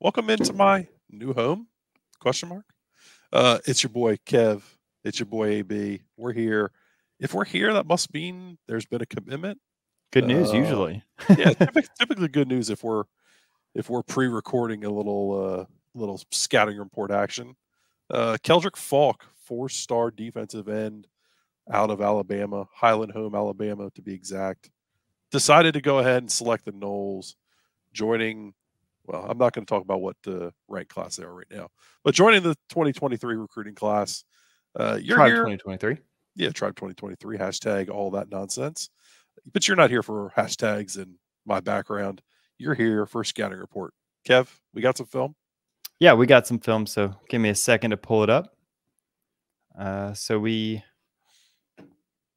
Welcome into my new home? Question mark. It's your boy Kev. It's your boy AB. We're here. If we're here, that must mean there's been a commitment. Good news, usually. Yeah, typically good news if we're pre-recording a little scouting report action. Keldric Faulk, 4-star defensive end out of Alabama, Highland Home, Alabama to be exact, decided to go ahead and select the Noles, joining. Well, I'm not going to talk about what rank class they are right now, but joining the 2023 recruiting class. You're Tribe here. 2023. Yeah, Tribe 2023, hashtag all that nonsense. But you're not here for hashtags and my background. You're here for a scouting report. Kev, we got some film? Yeah, we got some film, so give me a second to pull it up.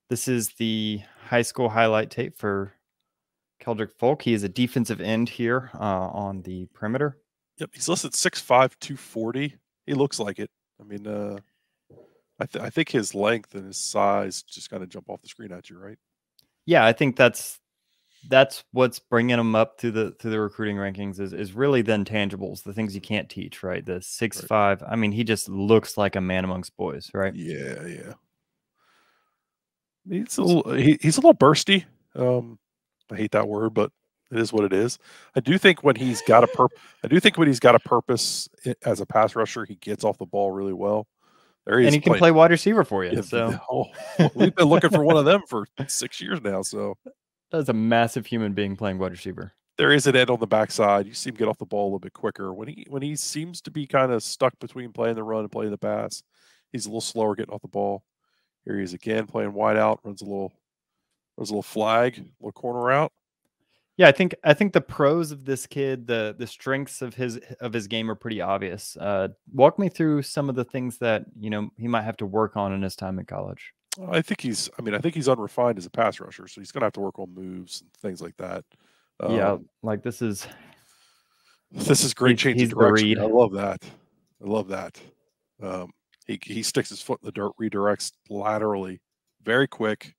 This is the high school highlight tape for Keldric Faulk. He is a defensive end here on the perimeter. Yep, he's listed 6'5", 240. He looks like it. I mean, I think his length and his size just kind of jump off the screen at you, right? Yeah, I think that's what's bringing him up to the recruiting rankings is really the intangibles, the things you can't teach, right? The 6'5". Right. I mean, he just looks like a man amongst boys, right? Yeah. He's a little bursty. I hate that word, but it is what it is. I do think when he's got a purpose as a pass rusher, he gets off the ball really well. And he can play wide receiver for you. Yeah, so we've been looking for one of them for 6 years now. So that's a massive human being playing wide receiver. There is an end on the backside. You see him get off the ball a little bit quicker. When he seems to be kind of stuck between playing the run and playing the pass, he's a little slower getting off the ball. Here he is again playing wide out, runs a little flag, little corner route. Yeah, I think the pros of this kid, the strengths of his game are pretty obvious. Walk me through some of the things that he might have to work on in his time in college. I think he's unrefined as a pass rusher, so he's going to have to work on moves and things like that. Yeah, like this is great change of direction. I love that. He sticks his foot in the dirt, redirects laterally, very quick,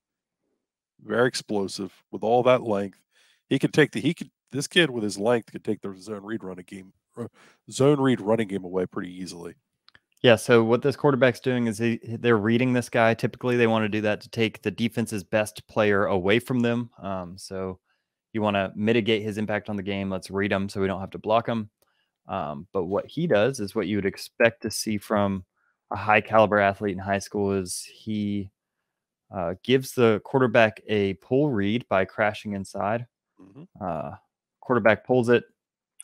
very explosive with all that length. This kid with his length could take the zone read running game away pretty easily. Yeah, so what this quarterback's doing is they're reading this guy. Typically, they want to do that to take the defense's best player away from them. So you want to mitigate his impact on the game. Let's read him so we don't have to block him. But what he does is what you would expect to see from a high caliber athlete in high school is he gives the quarterback a pull read by crashing inside. Quarterback pulls it,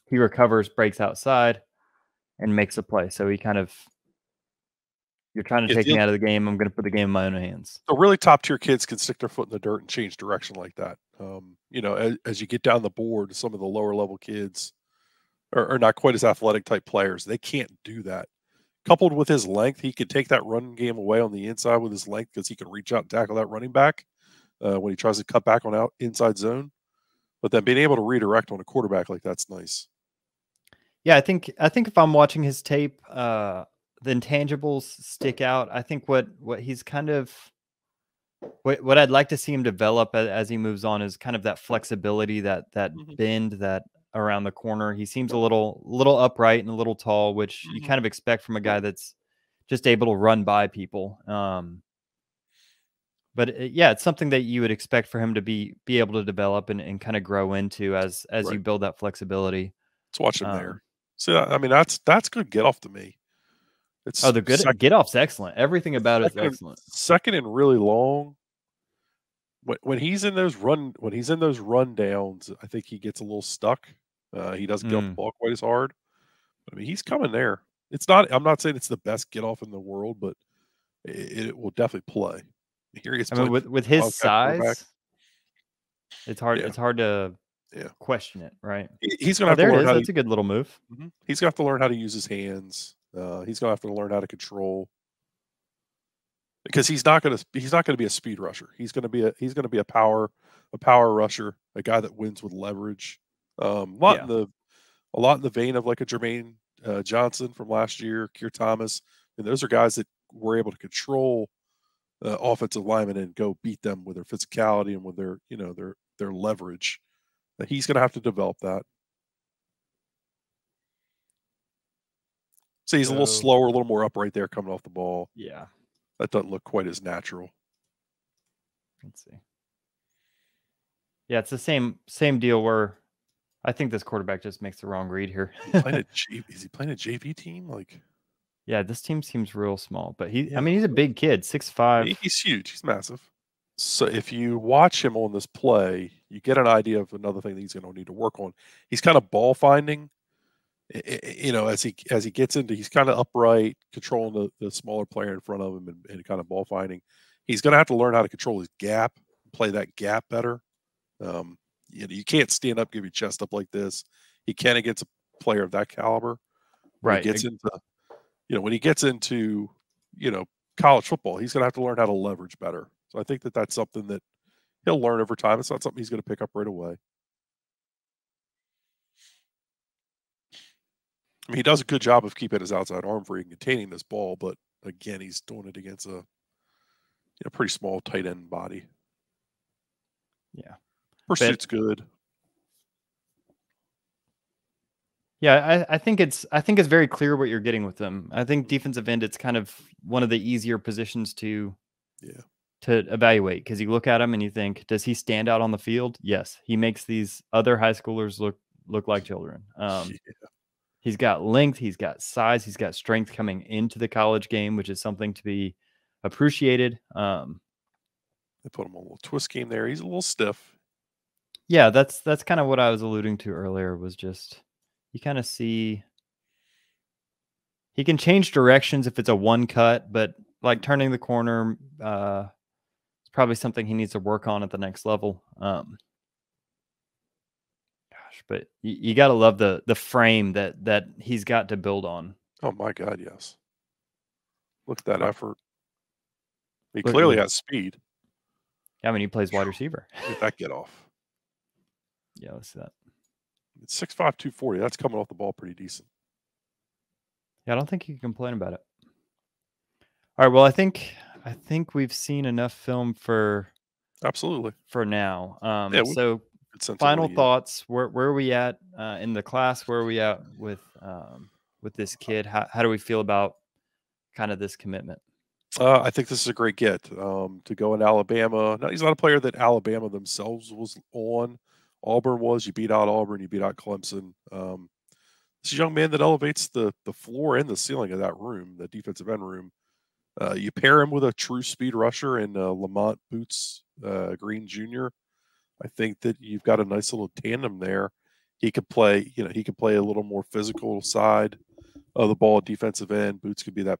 he recovers, breaks outside, and makes a play. So he kind of, you're trying to take me out of the game. I'm going to put the game in my own hands. So really top tier kids can stick their foot in the dirt and change direction like that. As you get down the board, some of the lower level kids are not quite as athletic type players. They can't do that. Coupled with his length, he could take that run game away on the inside with his length because he can reach out and tackle that running back when he tries to cut back on inside zone. But then being able to redirect on a quarterback like that's nice. Yeah, I think if I'm watching his tape, the intangibles stick out. I think what he's kind of what I'd like to see him develop as he moves on is kind of that flexibility, that bend, that around the corner. He seems a little upright and a little tall, which you kind of expect from a guy that's just able to run by people. But yeah, it's something that you would expect for him to be able to develop and kind of grow into as you build that flexibility. Let's watch him there. So I mean, that's good get off to me. The get off's excellent. Everything about it is excellent. Second and really long. When he's in those run downs, I think he gets a little stuck. He doesn't get off the ball quite as hard. But, I mean, he's coming there. I'm not saying it's the best get off in the world, but it will definitely play. Here he's with his size, it's hard. Yeah. It's hard to question it, right? He's going to have to learn. That's a good little move. He's going to have to learn how to use his hands. He's going to have to learn how to control, because he's not going to be a speed rusher. He's going to be a power rusher, a guy that wins with leverage. A lot in the vein of like a Jermaine Johnson from last year, Keir Thomas, and those are guys that were able to control offensive linemen and go beat them with their physicality and with their leverage. He's going to have to develop that. So he's a little slower, a little more upright there coming off the ball. Yeah. That doesn't look quite as natural. Let's see. Yeah, it's the same deal where I think this quarterback just makes the wrong read here. Is he playing a JV team? Like, yeah, this team seems real small, but Yeah. I mean, he's a big kid, 6'5". He's huge. He's massive. So if you watch him on this play, you get an idea of another thing that he's going to need to work on. He's kind of ball finding. You know, as he gets into, he's kind of upright, controlling the smaller player in front of him, and kind of ball finding. He's going to have to learn how to control his gap, play that gap better. You can't stand up, give your chest up like this. He can against a player of that caliber. When he gets into, college football, he's going to have to learn how to leverage better. So I think that that's something that he'll learn over time. It's not something he's going to pick up right away. I mean, he does a good job of keeping his outside arm free and containing this ball, but again, he's doing it against a pretty small tight end body. Yeah. Pursuit's good. Yeah, I think it's very clear what you're getting with them. I think defensive end, it's kind of one of the easier positions to evaluate, because you look at him and you think, does he stand out on the field? Yes, he makes these other high schoolers look like children. He's got length, he's got size, he's got strength coming into the college game, which is something to be appreciated. They put him on a little twist game there. He's a little stiff. Yeah, that's kind of what I was alluding to earlier, was just you kind of see he can change directions if it's a one cut, but like turning the corner is probably something he needs to work on at the next level. But you got to love the frame that he's got to build on. Oh my God, yes. Look at that effort. He clearly has speed. I mean, he plays wide receiver. Let that get off. Yeah, let's see that. It's 6'5", 240. That's coming off the ball pretty decent. Yeah, I don't think you can complain about it. All right, well, I think we've seen enough film for now. So final thoughts. Where are we at in the class? Where are we at with this kid? How do we feel about kind of this commitment? I think this is a great get to go in Alabama. Now, he's not a player that Alabama themselves was on. Auburn was. You beat out Auburn. You beat out Clemson. This is a young man that elevates the floor and the ceiling of that room, the defensive end room. You pair him with a true speed rusher in Lamont Boots Green Jr. I think that you've got a nice little tandem there. He could play, he could play a little more physical side of the ball at defensive end. Boots could be that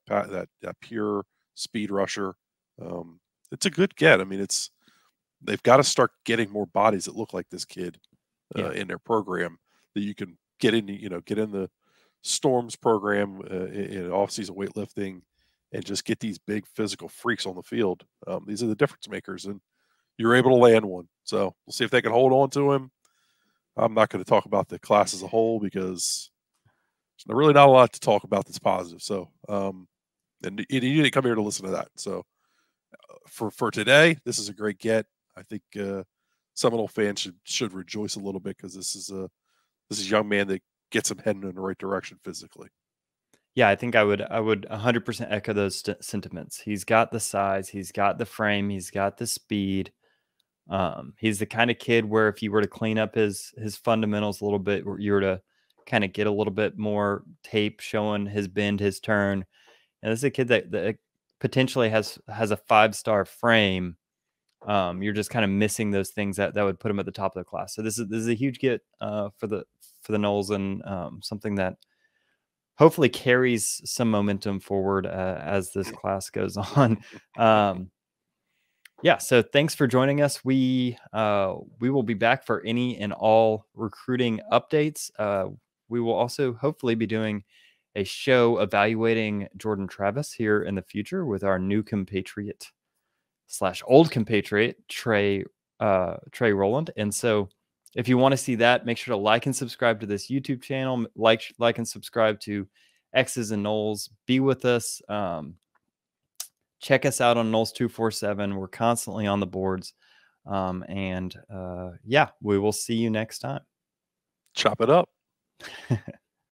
pure speed rusher. It's a good get. I mean, they've got to start getting more bodies that look like this kid in their program that you can get in the Storms program in off-season weightlifting and just get these big physical freaks on the field. These are the difference makers, and you're able to land one. So we'll see if they can hold on to him. I'm not going to talk about the class as a whole because there's really not a lot to talk about that's positive. So, and you didn't come here to listen to that. So for today, this is a great get. I think Seminole fans should rejoice a little bit because this is a young man that gets him heading in the right direction physically. Yeah, I think I would 100% echo those sentiments. He's got the size, he's got the frame, he's got the speed. He's the kind of kid where if you were to clean up his fundamentals a little bit, you were to kind of get a little bit more tape showing his bend, his turn. And this is a kid that potentially has a 5-star frame. You're just kind of missing those things that would put him at the top of the class. So this is a huge get for the Noles, and something that hopefully carries some momentum forward as this class goes on. Yeah, so thanks for joining us. We will be back for any and all recruiting updates. We will also hopefully be doing a show evaluating Jordan Travis here in the future with our new compatriot / old compatriot, Trey Rowland. And so if you want to see that, make sure to like and subscribe to this YouTube channel, like and subscribe to X's and Noles. Be with us. Check us out on Noles 247. We're constantly on the boards. Yeah, we will see you next time. Chop it up.